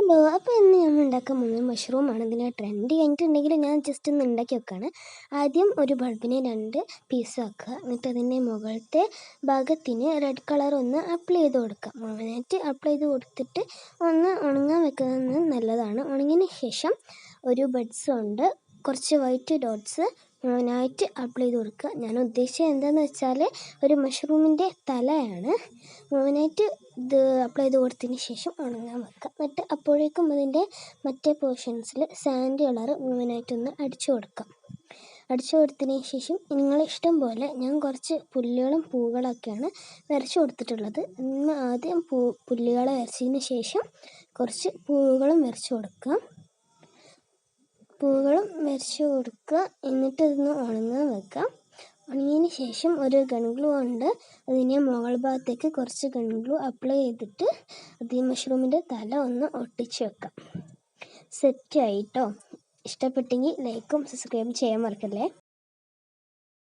Hello, അപ്പോൾ ഇന്ന് നമ്മൾ ഉണ്ടാക്കാൻ പോകുന്നത് മഷ്റൂമാണ്. ഇതിന് ട്രെൻഡ് കഴിഞ്ഞിട്ടുണ്ടെങ്കിൽ ഞാൻ ജസ്റ്റ് ഒന്ന് ഉണ്ടാക്കി വെക്കുകയാണ്. ആദ്യം ഒരു ബൾബിനെ 2 പീസ് ആക്കുക. എന്നിട്ട് അതിൻ്റെ മുകളിലത്തെ ഭാഗത്തിന് റെഡ് കളർ ഒന്ന് അപ്ലൈ ചെയ്ത് കൊടുക്കുക. മുഴുവനായിട്ട് അപ്ലൈ ചെയ്ത് കൊടുത്തിട്ട് ഒന്ന് ഉണങ്ങാൻ വെക്കുന്നത് നല്ലതാണ്. ഉണങ്ങിയതിന് ശേഷം ഒരു ബഡ്സ് കൊണ്ട് കുറച്ച് വൈറ്റ് ഡോട്ട്സ് മുഴുവനായിട്ട് അപ്ലൈ ചെയ്ത് കൊടുക്കുക. ഞാൻ ഉദ്ദേശിച്ചത് എന്താണെന്ന് വെച്ചാൽ ഒരു മഷ്റൂമിൻ്റെ തലയാണ്. മുഴുവനായിട്ട് ഇത് അപ്ലൈ ചെയ്ത് കൊടുത്തതിന് ശേഷം ഉണങ്ങാൻ വെക്കുക. എന്നിട്ട് അപ്പോഴേക്കും അതിൻ്റെ മറ്റേ പോർഷൻസിൽ സാൻഡ് കളർ മുഴുവനായിട്ടൊന്ന് അടിച്ചു കൊടുക്കാം. അടിച്ചു കൊടുത്തതിന് ശേഷം നിങ്ങളിഷ്ടം പോലെ ഞാൻ കുറച്ച് പുല്ലുകളും പൂവുകളൊക്കെയാണ് വരച്ചു കൊടുത്തിട്ടുള്ളത്. ആദ്യം പുല്ലുകളെ വരച്ചതിന് ശേഷം കുറച്ച് പൂവുകളും വരച്ചു കൊടുക്കുക. എന്നിട്ട് ഇതൊന്ന് ഉണങ്ങാൻ വെക്കാം. ഉണങ്ങിയതിന് ശേഷം ഒരു ഗൺ ഗ്ലൂ കൊണ്ട് അതിൻ്റെ മുകൾ ഭാഗത്തേക്ക് കുറച്ച് ഗൺ ഗ്ലൂ അപ്ലൈ ചെയ്തിട്ട് ഈ മഷ്റൂമിൻ്റെ തല ഒന്ന് ഒട്ടിച്ച് വെക്കാം. സെറ്റായിട്ടോ. ഇഷ്ടപ്പെട്ടെങ്കിൽ ലൈക്കും സബ്സ്ക്രൈബും ചെയ്യാൻ മറക്കല്ലേ.